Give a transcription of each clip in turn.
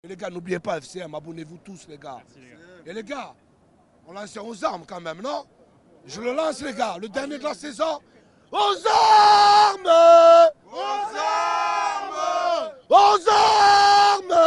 Et les gars, n'oubliez pas FCM, abonnez-vous tous les gars. Merci, les gars. Et les gars, on lance aux armes quand même, non? Je le lance les gars, le dernier de la saison. Aux armes! Aux armes! Aux armes!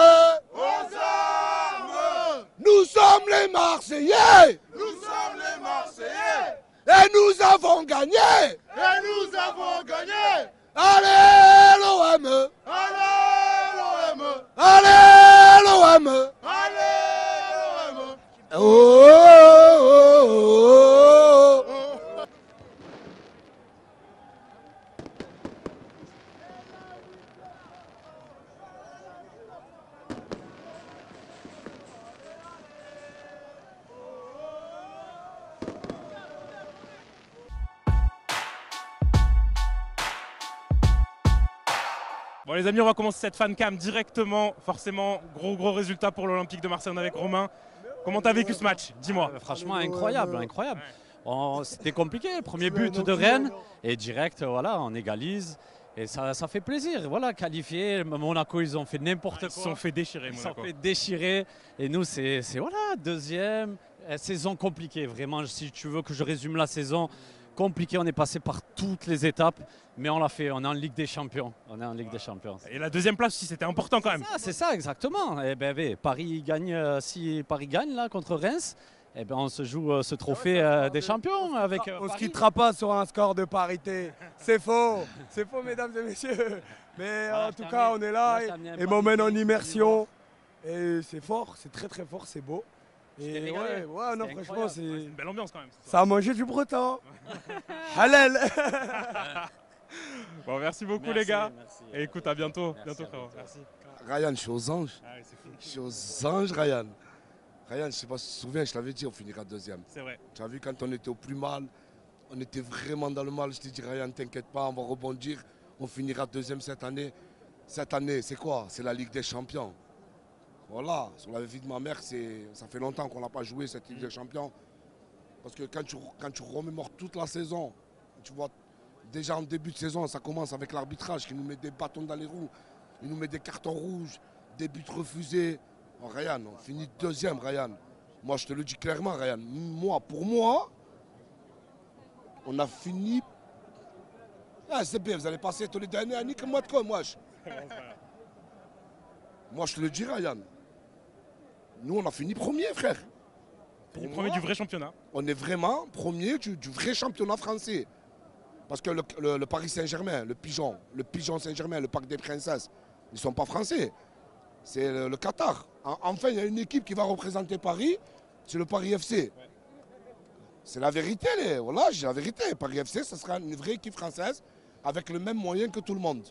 Aux armes! Nous sommes les Marseillais! Nous sommes les Marseillais! Et nous avons gagné! Et nous avons gagné! Allez l'OM! Allez l'OM! Allez l'OM! Allez l'OM! Oh, oh, oh, oh, oh. Bon les amis, on va commencer cette fan cam directement. Forcément, gros résultat pour l'Olympique de Marseille. On est avec Romain. Comment t'as vécu ce match? Dis-moi. Franchement, incroyable, incroyable. C'était compliqué, premier but de Rennes et direct, voilà, on égalise et ça fait plaisir. Voilà, qualifié. Monaco, ils ont fait n'importe quoi. Ils se sont fait déchirer. Ils se Monaco. sont fait déchirer et nous, c'est voilà, deuxième saison compliquée. Vraiment, si tu veux que je résume la saison, compliquée. On est passé par toutes les étapes, mais on l'a fait. On est en Ligue des Champions. On est en Ligue des Champions. Et la deuxième place aussi, c'était important quand même. C'est ça, exactement. Et ben, Paris gagne, si Paris gagne là contre Reims, eh ben, on se joue ce trophée des champions avec. On ne se Paris. quittera pas sur un score de parité. C'est faux, mesdames et messieurs. Mais Voilà, en tout cas, on est là et m'emmène en immersion. Et c'est fort, c'est très fort, c'est beau. t'ai Et régalé. ouais, non, C'était franchement, incroyable. C'est c'est. une belle ambiance quand même. Ça a mangé du breton. Halal. Bon, merci beaucoup Merci, les gars. merci. Et écoute, à bientôt. Merci, Bientôt à frérot. bientôt. Merci. Ryan, je suis aux anges. Ah ouais, c'est fou. Je suis aux anges, Ryan. Ryan, je sais pas si tu te souviens, je t'avais dit, on finira deuxième. C'est vrai. Tu as vu quand on était au plus mal, on était vraiment dans le mal. Je t'ai dit, Ryan, t'inquiète pas, on va rebondir. On finira deuxième cette année. Cette année, c'est quoi? C'est la Ligue des Champions. Voilà, sur la vie de ma mère, ça fait longtemps qu'on n'a pas joué cette Ligue des Champions. Parce que quand tu remémores toute la saison, tu vois, déjà en début de saison, ça commence avec l'arbitrage qui nous met des bâtons dans les roues. Il nous met des cartons rouges, des buts refusés. Oh, Ryan, on finit deuxième, Ryan. Moi, je te le dis clairement, Ryan. Pour moi, on a fini. Ah, c'est bien, vous allez passer tous les derniers années comme moi de quoi, moi. Moi, je te le dis, Ryan. Nous, on a fini premier, frère. Pour Premier moi, du vrai championnat. on est vraiment premier du vrai championnat français. Parce que le Paris Saint-Germain, le Pigeon Saint-Germain, le Parc des Princesses, ils ne sont pas français. C'est le Qatar. Enfin, il y a une équipe qui va représenter Paris, c'est le Paris FC. C'est la vérité, voilà, j'ai la vérité. Paris FC, ce sera une vraie équipe française avec le même moyen que tout le monde.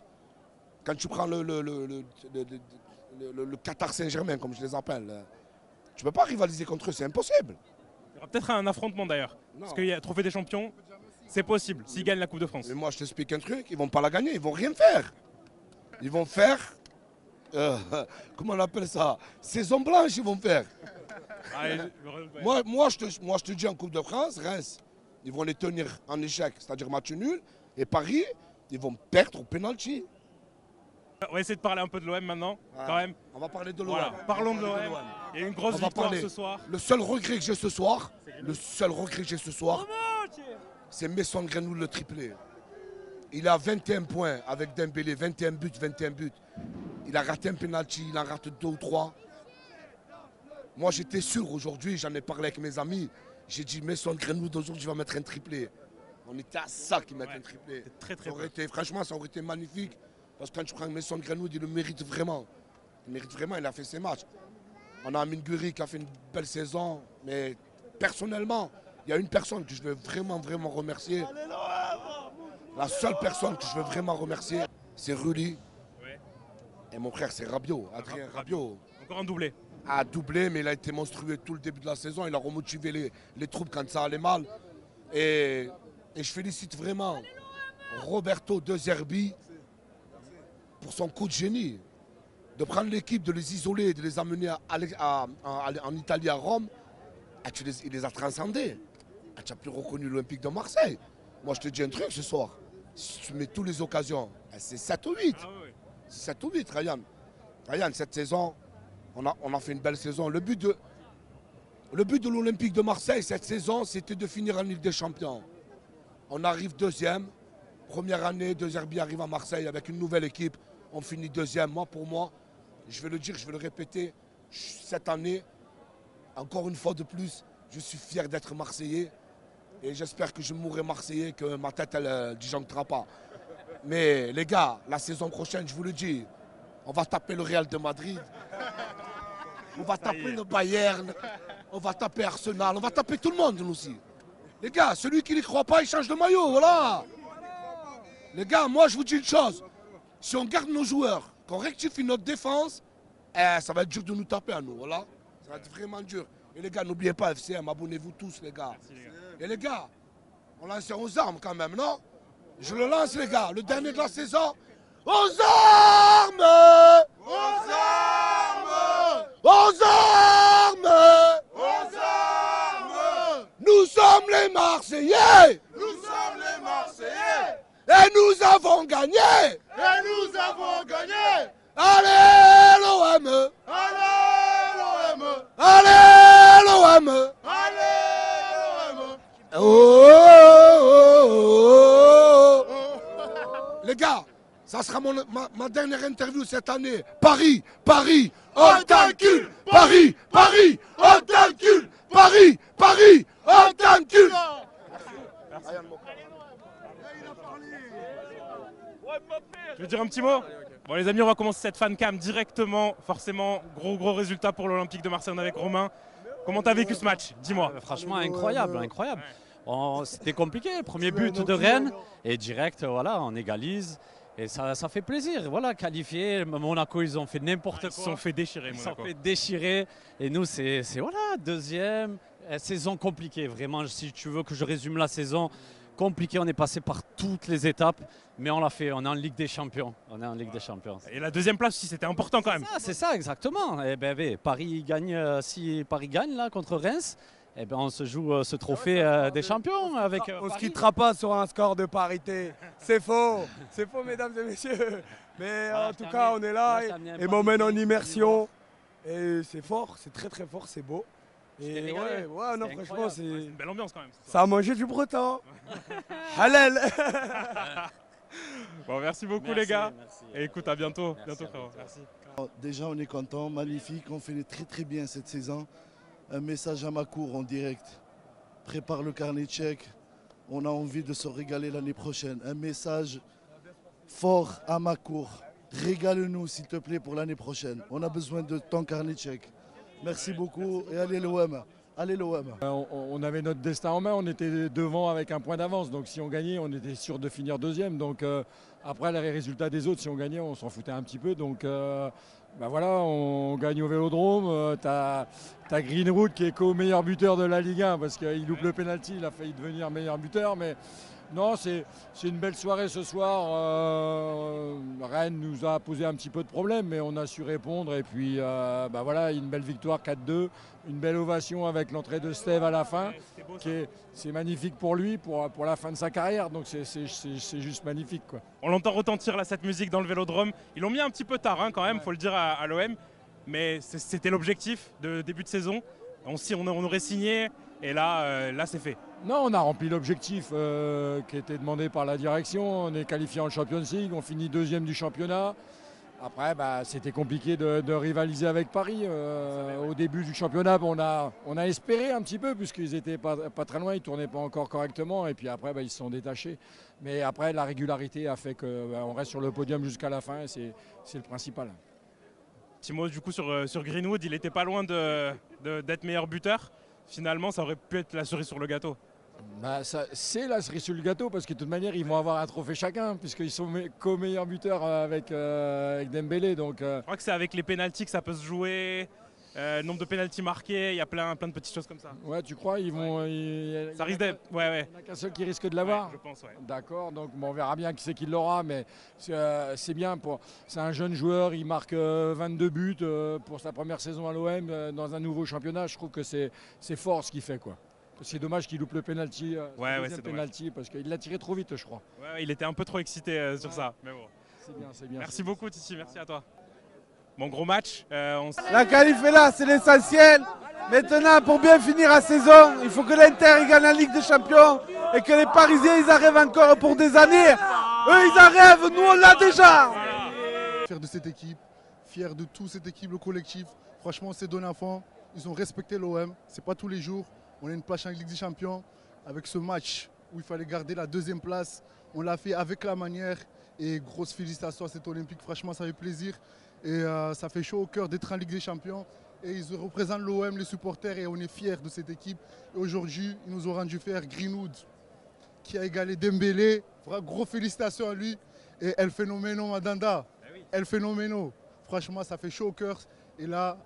Quand tu prends le Qatar Saint-Germain, comme je les appelle, tu ne peux pas rivaliser contre eux, c'est impossible. Il y aura peut-être un affrontement d'ailleurs. Parce qu'il y a le trophée des champions, c'est possible s'ils gagnent la Coupe de France. Mais moi, je t'explique un truc, ils ne vont pas la gagner, ils ne vont rien faire. Ils vont faire, comment on appelle ça? Saison blanche, ils vont faire. Allez, Moi, je te dis en Coupe de France, Reims, ils vont les tenir en échec, c'est-à-dire match nul. Et Paris, ils vont perdre au penalty. on va essayer de parler un peu de l'OM maintenant, quand même. On va parler de l'OM. Voilà, parlons de l'OM. Il y a une grosse On va victoire parler. ce soir. Le seul regret que j'ai ce soir, c'est Mason Greenwood le triplé. Il a 21 points avec Dembélé, 21 buts. Il a raté un penalty, il en rate 2 ou 3. Moi, j'étais sûr aujourd'hui, j'en ai parlé avec mes amis. J'ai dit, Mason Greenwood, aujourd'hui, va mettre un triplé. On était à ça qu'il mette un triplé. Très Franchement, ça aurait été magnifique. Parce que quand tu prends Mason Greenwood, il le mérite vraiment. Il a fait ses matchs. On a Amine Gouiri qui a fait une belle saison. Mais personnellement, il y a une personne que je veux vraiment remercier. La seule personne que je veux vraiment remercier, c'est Rulli. Ouais. Et mon frère, c'est Rabiot, Adrien Rabiot. Encore un doublé. A doublé, mais il a été monstrueux tout le début de la saison. Il a remotivé les troupes quand ça allait mal. Et je félicite vraiment Roberto De Zerbi pour son coup de génie. De prendre l'équipe, de les isoler, et de les amener en Italie, à Rome. Il les a transcendés. Tu n'as plus reconnu l'Olympique de Marseille. Moi, je te dis un truc ce soir. Si tu mets toutes les occasions, c'est 7 ou 8. Ah ouais. 7 ou 8, Ryan. Ryan, cette saison, on a fait une belle saison. Le but de l'Olympique de Marseille cette saison, c'était de finir en Ligue des Champions. On arrive deuxième. Première année, De Zerbi arrive à Marseille avec une nouvelle équipe. On finit deuxième. Moi, pour moi, je vais le dire, je vais le répéter, cette année, encore une fois de plus, je suis fier d'être Marseillais. Et j'espère que je mourrai Marseillais, que ma tête, elle ne disjonctera pas. Mais les gars, la saison prochaine, je vous le dis, on va taper le Real de Madrid. On va taper le Bayern. On va taper Arsenal. On va taper tout le monde, nous aussi. Les gars, celui qui n'y croit pas, il change de maillot, voilà. Les gars, moi, je vous dis une chose. Si on garde nos joueurs, qu'on rectifie notre défense, ça va être dur de nous taper à nous, voilà. Ça va être vraiment dur. Et les gars, n'oubliez pas FCM, abonnez-vous tous, les gars. Merci, les gars. Et les gars, on lance aux armes quand même, non? Je le lance, les gars. Le dernier de la saison. Aux armes! Aux armes! Aux armes! Aux armes! Nous sommes les Marseillais! Nous sommes les Marseillais! Et nous avons gagné! Et nous avons gagné! Allez l'OM! Allez l'OM! Allez l'OM! Allez l'OM! Oh, les gars, ça sera ma dernière interview cette année. Paris, Paris, on t'encule! Paris, Paris, on t'encule! Paris, Paris, on t'encule! Je veux dire un petit mot. Bon les amis, on va commencer cette fan cam directement. Forcément, gros résultat pour l'Olympique de Marseille avec Romain. Comment t'as vécu ce match? Dis-moi. Franchement, incroyable, incroyable. C'était compliqué, premier but de Rennes et direct, voilà, on égalise. Et ça fait plaisir, voilà, qualifié. Monaco, ils ont fait n'importe quoi. Ils se sont fait déchirer, Ils se Monaco. sont fait déchirer. Et nous, c'est voilà, deuxième. Saison compliquée, vraiment. Si tu veux que je résume la saison, compliquée. On est passé par toutes les étapes, mais on l'a fait. On est en Ligue des Champions. On est en Ligue des Champions. Et la deuxième place aussi, c'était important quand même. C'est ça, exactement. Et ben, Paris gagne, si Paris gagne là contre Reims, eh ben, on se joue ce trophée des champions avec. On ne se Paris. quittera pas sur un score de parité. C'est faux, mesdames et messieurs. Mais Voilà, en je tout t'ai cas, amené- on est là moi, je t'ai amené un et Paris m'emmène en qui est immersion. Et c'est fort, c'est très fort, c'est beau. t'ai Et régalé. ouais, non, C'est franchement, incroyable. c'est. Une belle ambiance quand même. Ça a mangé du breton. Halal. Bon, merci beaucoup Merci, les gars. merci. Et écoute, à bientôt. Merci, à frérot. bientôt. Merci. Déjà, on est content, magnifique, on fait très bien cette saison. Un message à ma cour en direct. Prépare le carnet tchèque. On a envie de se régaler l'année prochaine. Un message fort à ma cour. Régale-nous, s'il te plaît, pour l'année prochaine. On a besoin de ton carnet tchèque. Merci beaucoup et allez l'OM. Allez l'OM. On avait notre destin en main, on était devant avec un point d'avance. Donc si on gagnait, on était sûr de finir deuxième. Donc après les résultats des autres, si on gagnait, on s'en foutait un petit peu. Donc voilà, on gagne au Vélodrome. T'as Greenwood qui est co-meilleur buteur de la Ligue 1 parce qu'il loupe le penalty, il a failli devenir meilleur buteur. Mais non, c'est une belle soirée ce soir. Rennes nous a posé un petit peu de problème, mais on a su répondre. Et puis voilà, une belle victoire 4-2. Une belle ovation avec l'entrée de Steve à la fin. C'est magnifique pour lui, pour la fin de sa carrière. Donc c'est juste magnifique, quoi. On l'entend retentir là, cette musique dans le Vélodrome. Ils l'ont mis un petit peu tard quand même, faut le dire à l'OM. Mais c'était l'objectif de début de saison. On aurait signé et là c'est fait. Non, on a rempli l'objectif qui était demandé par la direction. On est qualifié en Champions League, on finit deuxième du championnat. Après, c'était compliqué de rivaliser avec Paris. Au début du championnat, on a espéré un petit peu, puisqu'ils n'étaient pas très loin, ils ne tournaient pas encore correctement. Et puis après, ils se sont détachés. Mais après, la régularité a fait qu'on reste sur le podium jusqu'à la fin. Et c'est le principal. Petit mot du coup sur Greenwood, il était pas loin d'être meilleur buteur. Finalement, ça aurait pu être la cerise sur le gâteau. C'est la cerise sur le gâteau parce que de toute manière ils vont avoir un trophée chacun puisqu'ils sont co-meilleurs buteurs avec Dembélé. Donc, Je crois que c'est avec les pénaltys que ça peut se jouer, nombre de pénaltys marqués, il y a plein de petites choses comme ça. ouais, tu crois ils vont. Ça risque d'être. Ouais. Il n'y en a qu'un seul qui risque de l'avoir. Ouais, je pense, ouais. D'accord, donc on verra bien qui c'est qui l'aura, mais c'est bien. C'est un jeune joueur, il marque 22 buts pour sa première saison à l'OM dans un nouveau championnat. Je trouve que c'est fort ce qu'il fait, quoi. C'est dommage qu'il loupe le penalty, c'est penalty parce qu'il l'a tiré trop vite, je crois. Ouais, il était un peu trop excité sur ça. Mais bon. C'est bien. Merci beaucoup, Titi. Merci à toi. Bon, gros match. La qualif est là, c'est l'essentiel. Maintenant, pour bien finir la saison, il faut que l'Inter gagne la Ligue des Champions et que les Parisiens ils arrivent encore pour des années. Eux ils arrivent, nous on l'a déjà. Fier de cette équipe, fier de toute cette équipe, le collectif. Franchement, on s'est donné à fond. Ils ont respecté l'OM. C'est pas tous les jours. On a une place en Ligue des Champions. Avec ce match où il fallait garder la deuxième place, on l'a fait avec la manière. Et grosse félicitations à cet Olympique. Franchement, ça fait plaisir. Et ça fait chaud au cœur d'être en Ligue des Champions. Et ils représentent l'OM, les supporters, et on est fiers de cette équipe. Et aujourd'hui, ils nous ont rendu fiers. Greenwood, qui a égalé Dembélé. Gros félicitations à lui. Et El Phénoméno Mandanda. El Phénoméno. Franchement, ça fait chaud au cœur. Et là,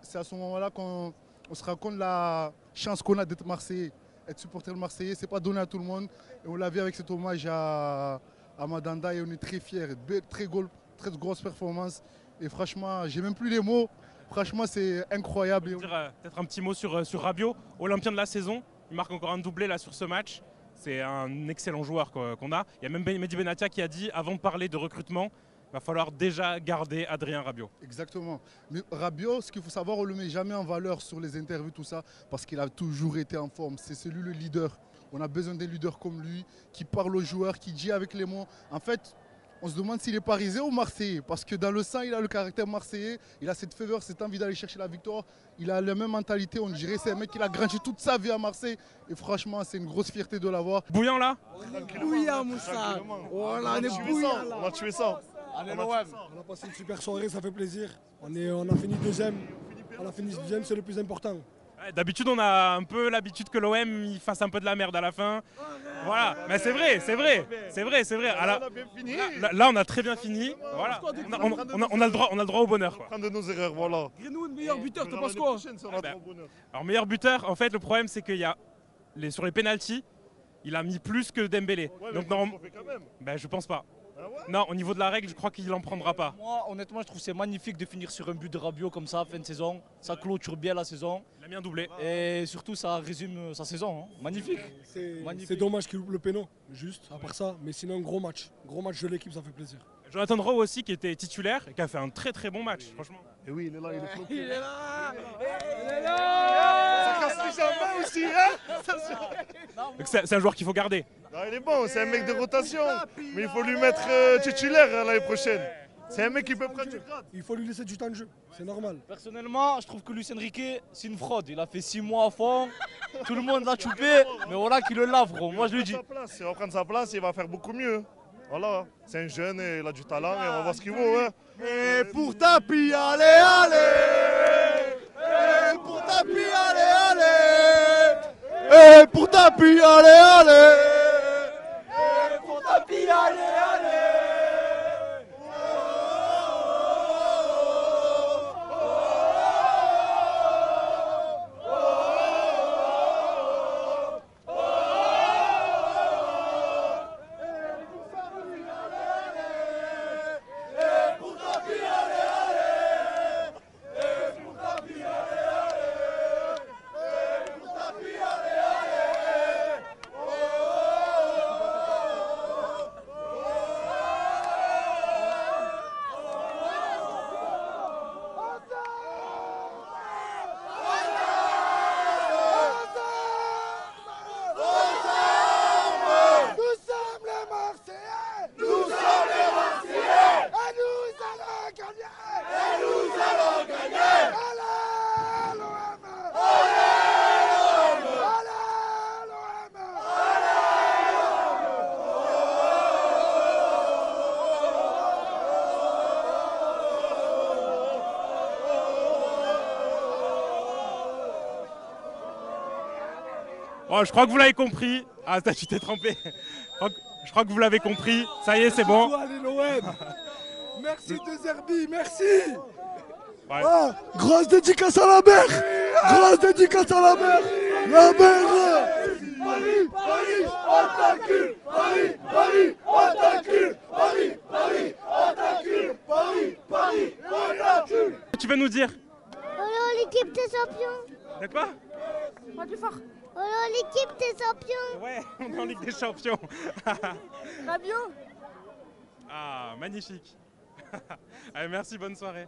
c'est à ce moment-là qu'on se rend compte de la chance qu'on a d'être Marseillais. Être supporter marseillais, ce n'est pas donné à tout le monde. Et on l'a vu avec cet hommage à Mandanda et on est très fiers. Très grosse performance. Et franchement, j'ai même plus les mots. Franchement, c'est incroyable. Peut-être un petit mot sur Rabiot, Olympien de la saison. Il marque encore un doublé là sur ce match. C'est un excellent joueur qu'on a. Il y a même Mehdi Benatia qui a dit, avant de parler de recrutement, il va falloir déjà garder Adrien Rabiot. Exactement. Mais Rabiot, ce qu'il faut savoir, on ne le met jamais en valeur sur les interviews, tout ça, parce qu'il a toujours été en forme. C'est celui le leader. On a besoin d'un leader comme lui, qui parle aux joueurs, qui dit avec les mots. En fait, on se demande s'il est parisien ou marseillais, parce que dans le sang, il a le caractère marseillais, il a cette ferveur, cette envie d'aller chercher la victoire, il a la même mentalité, on dirait c'est un mec qui a grandi toute sa vie à Marseille, et franchement, c'est une grosse fierté de l'avoir. Bouillant là? Bouillant, Moussa. Voilà, on est bouillant là. On a tué ça. Allez, l'OM. On a passé une super soirée, ça fait plaisir. On a fini deuxième. On a fini deuxième, c'est le plus important. D'habitude, on a un peu l'habitude que l'OM il fasse un peu de la merde à la fin. Voilà, mais c'est vrai. Là, on a très bien fini. Voilà. On a le droit au bonheur. Quoi. De nos erreurs, voilà. Greenwood, meilleur buteur, t'en penses quoi? Alors, meilleur buteur, en fait, le problème, c'est qu'il y a sur les pénaltys, il a mis plus que Dembélé. Ouais, donc, non, je pense pas. Ah ouais, non, au niveau de la règle, je crois qu'il n'en prendra pas. Moi, honnêtement, je trouve que c'est magnifique de finir sur un but de Rabiot comme ça, fin de saison. Ça clôture bien la saison. Il a mis un doublé. Et surtout, ça résume sa saison. Hein. Magnifique. C'est dommage qu'il loupe le péno, juste, à part ça. Mais sinon, gros match. Gros match de l'équipe, ça fait plaisir. Jonathan Rowe aussi, qui était titulaire et qui a fait un très bon match, franchement. Et oui, il est là, il est floqué. Il est là. Il est là. Ça casse les jambes aussi, hein. C'est un joueur qu'il faut garder. Non, il est bon, c'est un mec de rotation. Mais il faut lui mettre titulaire l'année prochaine. C'est un mec qui peut prendre du grade. Il faut lui laisser du temps de jeu, c'est normal. Personnellement, je trouve que Luis Enrique, c'est une fraude. Il a fait 6 mois à fond, tout le monde l'a choupé, mais voilà qu'il le lave, gros. Moi, je lui dis. Il va prendre sa place, il va faire beaucoup mieux. Voilà, c'est un jeune et il a du talent et on va voir ce qu'il vaut. Hein. Et pour Tapi, allez. Et pour Tapi, allez. Et pour Tapi, allez. Et pour Tapi, allez. Oh, je crois que vous l'avez compris. Ah, tu t'es trompé. Je crois que vous l'avez compris. Ça y est, c'est bon. Allez, l'OM. Merci de Zerbi, merci. Ouais. Ah, grosse dédicace à la mer. Grosse dédicace à la mer. La mer. Paris, on t'encule. Paris, on t'encule. Paris, on t'encule. Paris, on t'encule. Tu veux nous dire? Oh l'équipe des champions. De quoi? Pas plus fort. Oh l'équipe des champions. Ouais, on est en Ligue des Champions. Rabiot. Ah, magnifique. Allez, merci, bonne soirée.